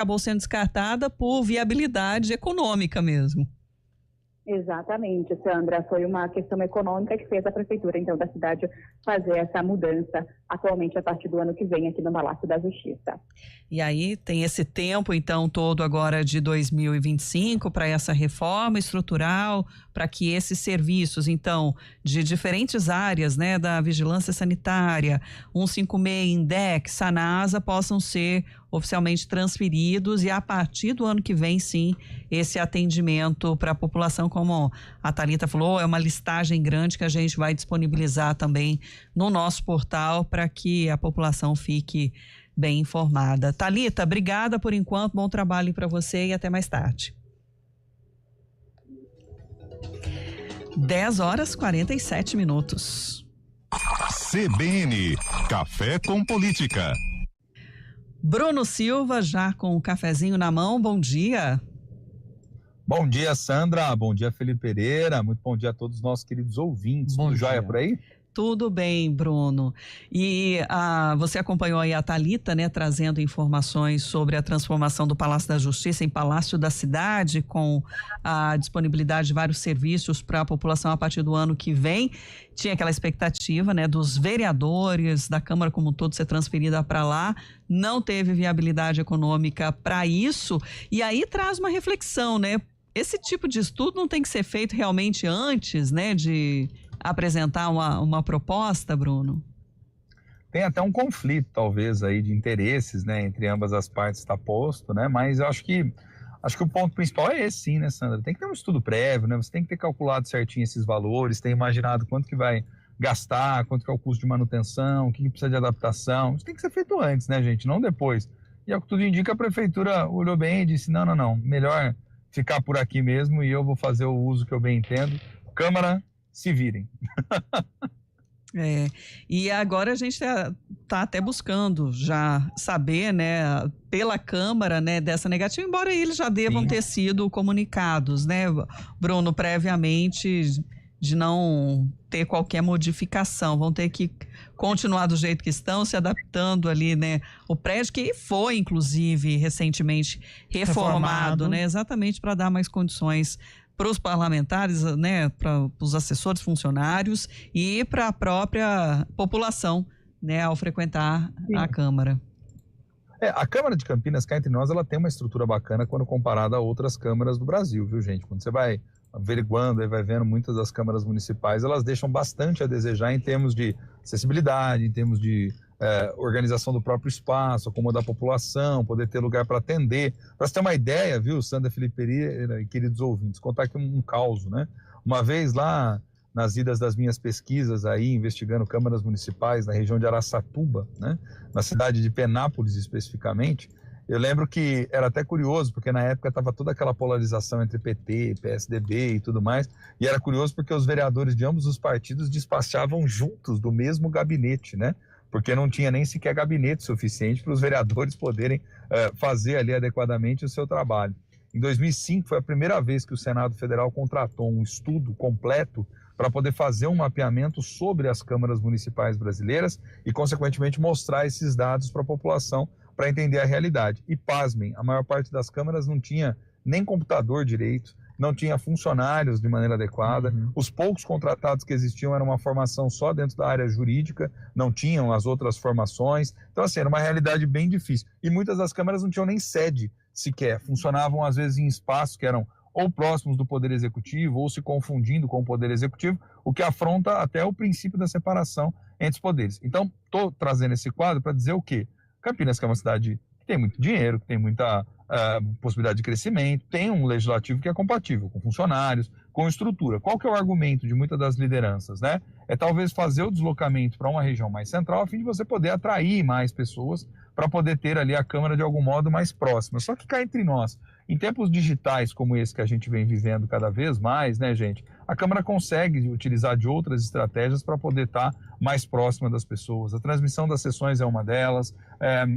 acabou sendo descartada por viabilidade econômica mesmo. Exatamente, Sandra, foi uma questão econômica que fez a prefeitura, então, da cidade fazer essa mudança atualmente a partir do ano que vem aqui no Palácio da Justiça. E aí tem esse tempo, então, todo agora de 2025 para essa reforma estrutural, para que esses serviços, então, de diferentes áreas, né, da vigilância sanitária, 156, INDEC, SANASA, possam ser oficialmente transferidos e a partir do ano que vem, sim, esse atendimento para a população, como a Thalita falou, é uma listagem grande que a gente vai disponibilizar também no nosso portal para que a população fique bem informada. Thalita, obrigada por enquanto, bom trabalho para você e até mais tarde. 10h47. CBN, Café com Política. Bruno Silva, já com o cafezinho na mão, bom dia. Bom dia, Sandra, bom dia, Felipe Pereira, muito bom dia a todos os nossos queridos ouvintes. Bom Tudo dia. jóia por aí? Tudo bem, Bruno. E você acompanhou aí a Thalita, né, trazendo informações sobre a transformação do Palácio da Justiça em Palácio da Cidade, com a disponibilidade de vários serviços para a população a partir do ano que vem. Tinha aquela expectativa, né, dos vereadores, da Câmara como um todo ser transferida para lá. Não teve viabilidade econômica para isso. E aí traz uma reflexão, né? Esse tipo de estudo não tem que ser feito realmente antes, né, de apresentar uma proposta, Bruno? Tem até um conflito, talvez, aí de interesses, né, entre ambas as partes está posto, né, mas eu acho que o ponto principal é esse, sim, né, Sandra? Tem que ter um estudo prévio, né, você tem que ter calculado certinho esses valores, ter imaginado quanto que vai gastar, quanto que é o custo de manutenção, o que precisa de adaptação. Isso tem que ser feito antes, né, gente, não depois. E ao que tudo indica, a prefeitura olhou bem e disse, não, melhor ficar por aqui mesmo e eu vou fazer o uso que eu bem entendo. Câmara, se virem. E agora a gente tá até buscando já saber, né, pela Câmara, né, dessa negativa, embora eles já devam ter sido comunicados, né, Bruno, previamente, de não ter qualquer modificação, vão ter que continuar do jeito que estão, se adaptando ali, né, o prédio que foi, inclusive, recentemente reformado, né, exatamente para dar mais condições para os parlamentares, né, para os assessores, funcionários e para a própria população, né, ao frequentar a Câmara. A Câmara de Campinas, cá entre nós, ela tem uma estrutura bacana quando comparada a outras câmaras do Brasil, viu, gente? Quando você vai averiguando e vai vendo muitas das câmaras municipais, elas deixam bastante a desejar em termos de acessibilidade, em termos de organização do próprio espaço, acomodar a população, poder ter lugar para atender. Para você ter uma ideia, viu, Sandra, Felipe Pereira e queridos ouvintes, contar aqui um caos, né? Uma vez lá nas idas das minhas pesquisas aí, investigando câmaras municipais na região de Araçatuba, né? Na cidade de Penápolis especificamente, eu lembro que era até curioso, porque na época estava toda aquela polarização entre PT, PSDB e tudo mais, e era curioso porque os vereadores de ambos os partidos despachavam juntos do mesmo gabinete, né? Porque não tinha nem sequer gabinete suficiente para os vereadores poderem fazer ali adequadamente o seu trabalho. Em 2005 foi a primeira vez que o Senado Federal contratou um estudo completo para poder fazer um mapeamento sobre as câmaras municipais brasileiras e, consequentemente, mostrar esses dados para a população para entender a realidade. E, pasmem, a maior parte das câmaras não tinha nem computador direito, não tinha funcionários de maneira adequada, os poucos contratados que existiam eram uma formação só dentro da área jurídica, não tinham as outras formações, então assim, era uma realidade bem difícil, e muitas das câmaras não tinham nem sede sequer, funcionavam às vezes em espaços que eram ou próximos do Poder Executivo, ou se confundindo com o Poder Executivo, o que afronta até o princípio da separação entre os poderes. Então, estou trazendo esse quadro para dizer o quê? Campinas, que é uma cidade que tem muito dinheiro, que tem muita possibilidade de crescimento, tem um legislativo que é compatível com funcionários, com estrutura. Qual que é o argumento de muitas das lideranças, né? É talvez fazer o deslocamento para uma região mais central, a fim de você poder atrair mais pessoas para poder ter ali a Câmara de algum modo mais próxima. Só que cá entre nós, em tempos digitais como esse que a gente vem vivendo cada vez mais, né, gente, a Câmara consegue utilizar de outras estratégias para poder estar mais próxima das pessoas. A transmissão das sessões é uma delas,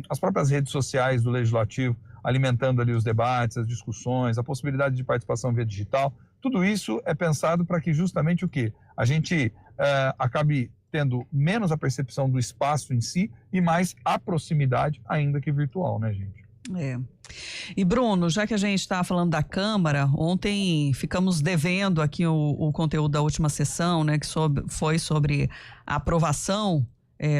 as próprias redes sociais do Legislativo alimentando ali os debates, as discussões, a possibilidade de participação via digital, tudo isso é pensado para que justamente o quê? A gente acabe tendo menos a percepção do espaço em si e mais a proximidade, ainda que virtual, né, gente? E Bruno, já que a gente está falando da Câmara, ontem ficamos devendo aqui o conteúdo da última sessão, né, que foi sobre a aprovação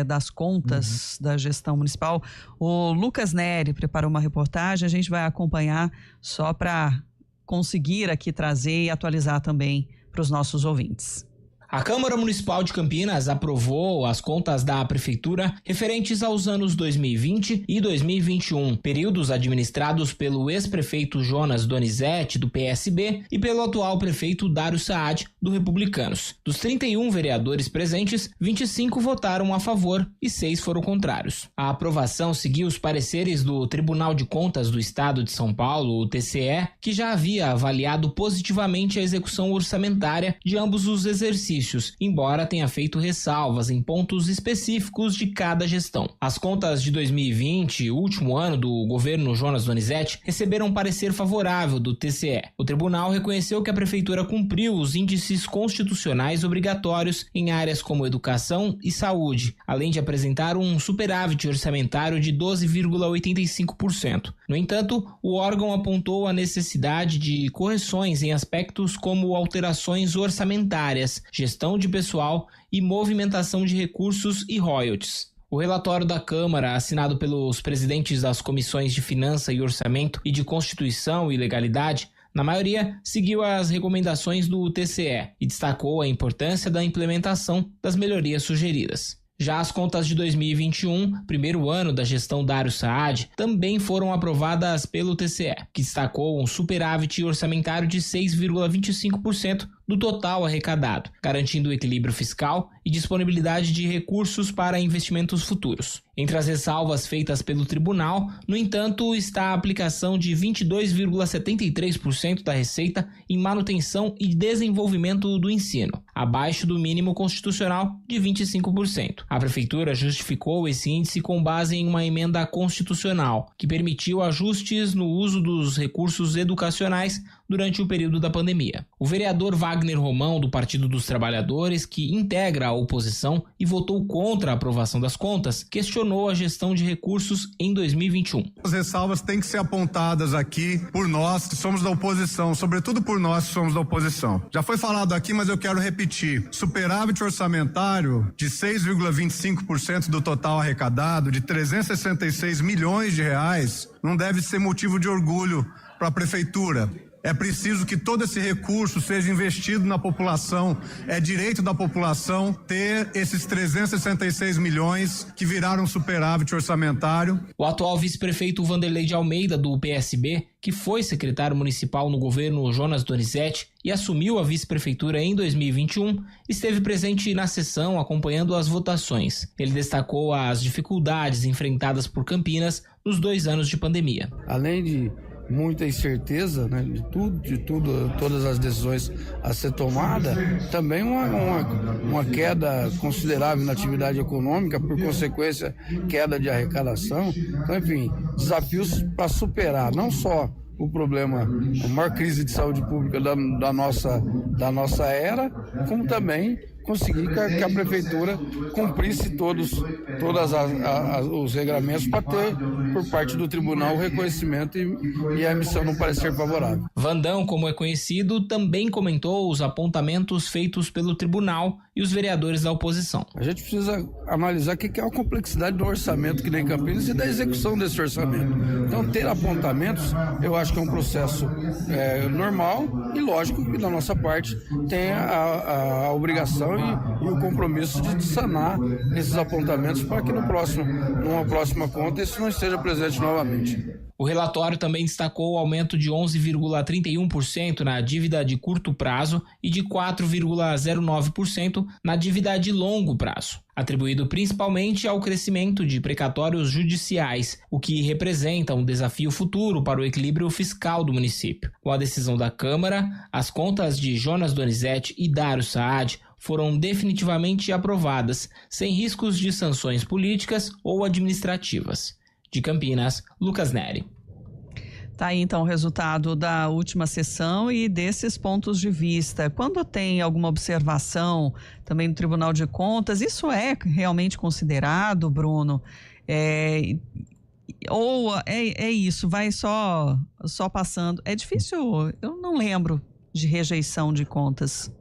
das contas da gestão municipal. O Lucas Neri preparou uma reportagem, a gente vai acompanhar só para conseguir aqui trazer e atualizar também para os nossos ouvintes. A Câmara Municipal de Campinas aprovou as contas da Prefeitura referentes aos anos 2020 e 2021, períodos administrados pelo ex-prefeito Jonas Donizete, do PSB, e pelo atual prefeito Dário Saad, do Republicanos. Dos 31 vereadores presentes, 25 votaram a favor e 6 foram contrários. A aprovação seguiu os pareceres do Tribunal de Contas do Estado de São Paulo, o TCE, que já havia avaliado positivamente a execução orçamentária de ambos os exercícios, embora tenha feito ressalvas em pontos específicos de cada gestão. As contas de 2020, último ano do governo Jonas Donizete, receberam parecer favorável do TCE. O tribunal reconheceu que a prefeitura cumpriu os índices constitucionais obrigatórios em áreas como educação e saúde, além de apresentar um superávit orçamentário de 12,85%. No entanto, o órgão apontou a necessidade de correções em aspectos como alterações orçamentárias, gestão de pessoal e movimentação de recursos e royalties. O relatório da Câmara, assinado pelos presidentes das comissões de Finança e Orçamento e de Constituição e Legalidade, na maioria, seguiu as recomendações do TCE e destacou a importância da implementação das melhorias sugeridas. Já as contas de 2021, primeiro ano da gestão Dário Saad, também foram aprovadas pelo TCE, que destacou um superávit orçamentário de 6,25% do total arrecadado, garantindo o equilíbrio fiscal e disponibilidade de recursos para investimentos futuros. Entre as ressalvas feitas pelo tribunal, no entanto, está a aplicação de 22,73% da receita em manutenção e desenvolvimento do ensino, abaixo do mínimo constitucional de 25%. A Prefeitura justificou esse índice com base em uma emenda constitucional, que permitiu ajustes no uso dos recursos educacionais durante o período da pandemia. O vereador Wagner Romão, do Partido dos Trabalhadores, que integra a oposição e votou contra a aprovação das contas, questionou a gestão de recursos em 2021. As ressalvas têm que ser apontadas aqui por nós que somos da oposição, sobretudo por nós que somos da oposição. Já foi falado aqui, mas eu quero repetir. Superávit orçamentário de 6,25% do total arrecadado, de 366 milhões de reais, não deve ser motivo de orgulho para a Prefeitura. É preciso que todo esse recurso seja investido na população. É direito da população ter esses 366 milhões que viraram superávit orçamentário. O atual vice-prefeito Vanderlei de Almeida, do PSB, que foi secretário municipal no governo Jonas Donizete e assumiu a vice-prefeitura em 2021, esteve presente na sessão acompanhando as votações. Ele destacou as dificuldades enfrentadas por Campinas nos 2 anos de pandemia. Além de muita incerteza, né, de tudo, todas as decisões a ser tomada, também uma queda considerável na atividade econômica, por consequência, queda de arrecadação. Então, enfim, desafios para superar, não só o problema, a maior crise de saúde pública da nossa era, como também conseguir que a prefeitura cumprisse todos os regramentos para ter, por parte do tribunal, o reconhecimento e a emissão de um parecer favorável. Vandão, como é conhecido, também comentou os apontamentos feitos pelo tribunal e os vereadores da oposição. A gente precisa analisar o que é a complexidade do orçamento que tem em Campinas e da execução desse orçamento. Então, ter apontamentos, eu acho que é um processo normal e lógico que da nossa parte tem a obrigação e o compromisso de sanar esses apontamentos para que numa próxima conta isso não esteja presente novamente. O relatório também destacou o aumento de 11,31% na dívida de curto prazo e de 4,09% na dívida de longo prazo, atribuído principalmente ao crescimento de precatórios judiciais, o que representa um desafio futuro para o equilíbrio fiscal do município. Com a decisão da Câmara, as contas de Jonas Donizete e Dário Saad foram definitivamente aprovadas, sem riscos de sanções políticas ou administrativas. De Campinas, Lucas Neri. Tá aí então o resultado da última sessão e desses pontos de vista. Quando tem alguma observação também no Tribunal de Contas, isso é realmente considerado, Bruno? Ou é isso, vai só passando. É difícil, eu não lembro de rejeição de contas.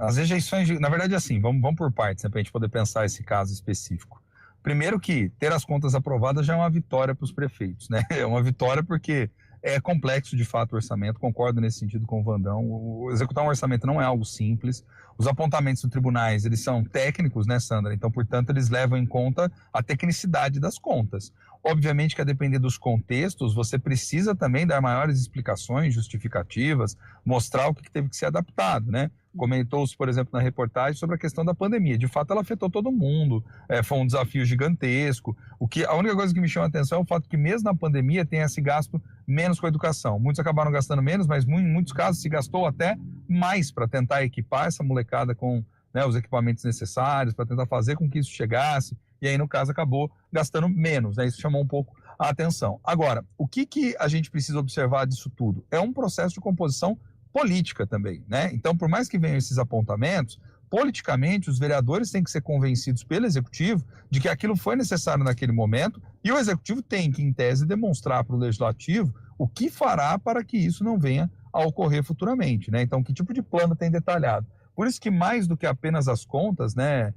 As rejeições, na verdade, assim, vamos por partes, né, para a gente poder pensar esse caso específico. Primeiro que ter as contas aprovadas já é uma vitória para os prefeitos, né? É uma vitória porque é complexo, de fato, o orçamento, concordo nesse sentido com o Vandão. Executar um orçamento não é algo simples. Os apontamentos dos tribunais, eles são técnicos, né, Sandra? Então, portanto, eles levam em conta a tecnicidade das contas. Obviamente que, a depender dos contextos, você precisa também dar maiores explicações, justificativas, mostrar o que teve que ser adaptado, né? Comentou-se, por exemplo, na reportagem sobre a questão da pandemia. De fato, ela afetou todo mundo, foi um desafio gigantesco. A única coisa que me chama a atenção é o fato que, mesmo na pandemia, tenha se gasto menos com a educação. Muitos acabaram gastando menos, mas em muitos casos se gastou até mais para tentar equipar essa molecada com, né, os equipamentos necessários, para tentar fazer com que isso chegasse. E aí, no caso, acabou gastando menos, né? Isso chamou um pouco a atenção. Agora, o que a gente precisa observar disso tudo? É um processo de composição política também, né? Então, por mais que venham esses apontamentos, politicamente os vereadores têm que ser convencidos pelo executivo de que aquilo foi necessário naquele momento, e o executivo tem que, em tese, demonstrar para o legislativo o que fará para que isso não venha a ocorrer futuramente, né? Então, que tipo de plano tem detalhado? Por isso que, mais do que apenas as contas, né,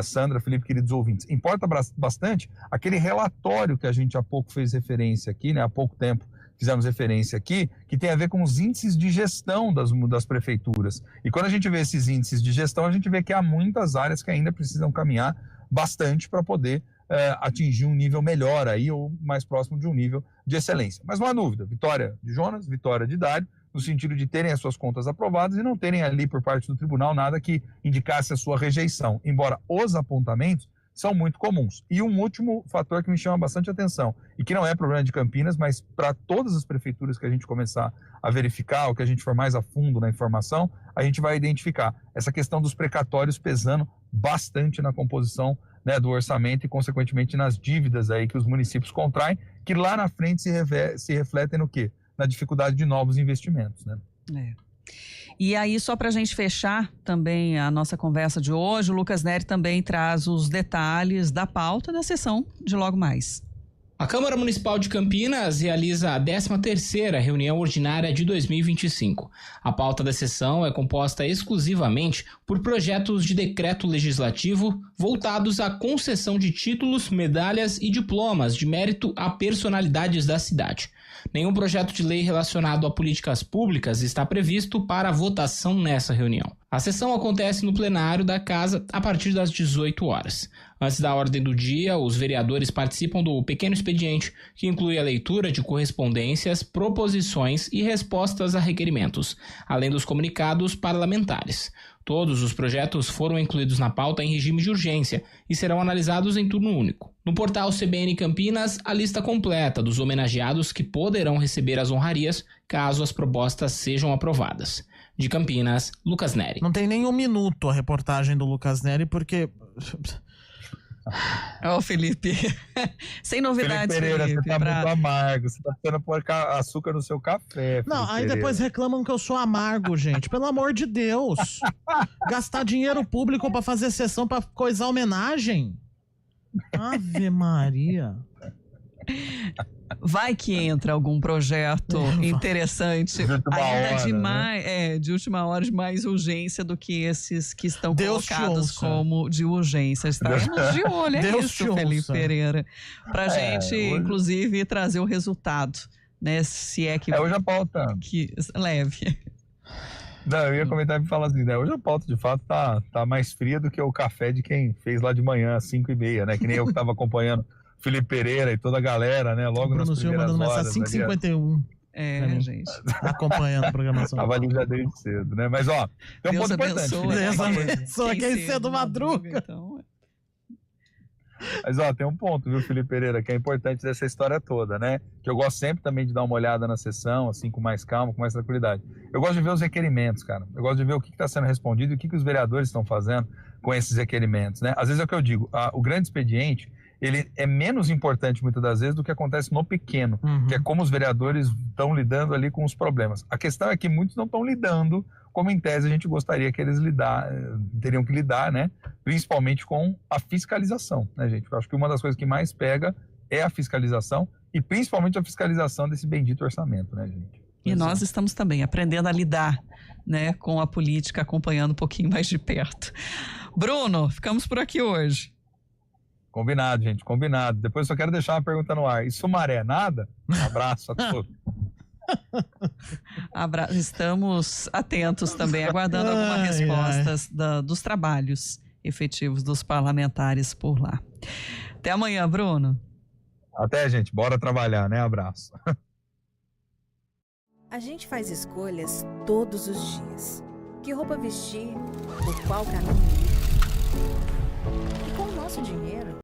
Sandra, Felipe, queridos ouvintes, importa bastante aquele relatório que a gente há pouco fez referência aqui, né, há pouco tempo fizemos referência aqui, que tem a ver com os índices de gestão das prefeituras. E quando a gente vê esses índices de gestão, a gente vê que há muitas áreas que ainda precisam caminhar bastante para poder atingir um nível melhor aí, ou mais próximo de um nível de excelência. Mas não há dúvida, vitória de Jonas, vitória de Dário, no sentido de terem as suas contas aprovadas e não terem ali por parte do tribunal nada que indicasse a sua rejeição, embora os apontamentos são muito comuns. E um último fator que me chama bastante atenção, e que não é problema de Campinas, mas para todas as prefeituras que a gente começar a verificar, ou que a gente for mais a fundo na informação, a gente vai identificar essa questão dos precatórios pesando bastante na composição, né, do orçamento e, consequentemente, nas dívidas aí que os municípios contraem, que lá na frente se refletem no quê? Na dificuldade de novos investimentos, né? E aí, só para a gente fechar também a nossa conversa de hoje, o Lucas Neri também traz os detalhes da pauta da sessão de logo mais. A Câmara Municipal de Campinas realiza a 13ª reunião ordinária de 2025. A pauta da sessão é composta exclusivamente por projetos de decreto legislativo voltados à concessão de títulos, medalhas e diplomas de mérito a personalidades da cidade. Nenhum projeto de lei relacionado a políticas públicas está previsto para votação nessa reunião. A sessão acontece no plenário da Casa a partir das 18 horas. Antes da ordem do dia, os vereadores participam do pequeno expediente, que inclui a leitura de correspondências, proposições e respostas a requerimentos, além dos comunicados parlamentares. Todos os projetos foram incluídos na pauta em regime de urgência e serão analisados em turno único. No portal CBN Campinas, a lista completa dos homenageados que poderão receber as honrarias caso as propostas sejam aprovadas. De Campinas, Lucas Neri. Não tem nem um minuto a reportagem do Lucas Neri, porque... Ô, Felipe, sem novidades, Felipe Pereira, Felipe, você tá muito amargo, você tá precisando pôr açúcar no seu café. Não, Felipe aí Pereira. Depois reclamam que eu sou amargo, gente. Pelo amor de Deus. Gastar dinheiro público pra fazer sessão pra coisar homenagem. Ave Maria. Vai que entra algum projeto interessante, ainda de última hora, de mais urgência do que esses que estão colocados como de urgência. Estaremos de olho, isso, Felipe Pereira. Pra gente, inclusive, trazer o resultado, né? Se é que... hoje a pauta... Que leve. Não, eu ia comentar e falar assim, né? Hoje a pauta, de fato, tá mais fria do que o café de quem fez lá de manhã, às 5h30, né? Que nem eu que tava acompanhando Felipe Pereira e toda a galera, né? Logo nas primeiras horas. 5h51. Gente. Acompanhando a programação. Tava ali já desde cedo, né? Mas, ó, tem um ponto importante. Deus abençoe quem cedo madruga. Então... Mas, ó, tem um ponto, viu, Felipe Pereira, que é importante dessa história toda, né? Que eu gosto sempre também de dar uma olhada na sessão, assim, com mais calma, com mais tranquilidade. Eu gosto de ver os requerimentos, cara. Eu gosto de ver o que está sendo respondido e o que os vereadores estão fazendo com esses requerimentos, né? Às vezes é o que eu digo, o grande expediente, ele é menos importante muitas das vezes do que acontece no pequeno, que é como os vereadores estão lidando ali com os problemas. A questão é que muitos não estão lidando como em tese a gente gostaria que eles teriam que lidar, né? Principalmente com a fiscalização, né, gente? Eu acho que uma das coisas que mais pega é a fiscalização e principalmente a fiscalização desse bendito orçamento, né, gente? E nós estamos também aprendendo a lidar, né, com a política, acompanhando um pouquinho mais de perto. Bruno, ficamos por aqui hoje. Combinado, gente, combinado. Depois só quero deixar uma pergunta no ar. E Sumaré, nada? Um abraço a todos. Estamos atentos também, aguardando algumas respostas dos trabalhos efetivos dos parlamentares por lá. Até amanhã, Bruno. Até, gente. Bora trabalhar, né? Abraço. A gente faz escolhas todos os dias. Que roupa vestir? Por qual caminho ir? E com o nosso dinheiro,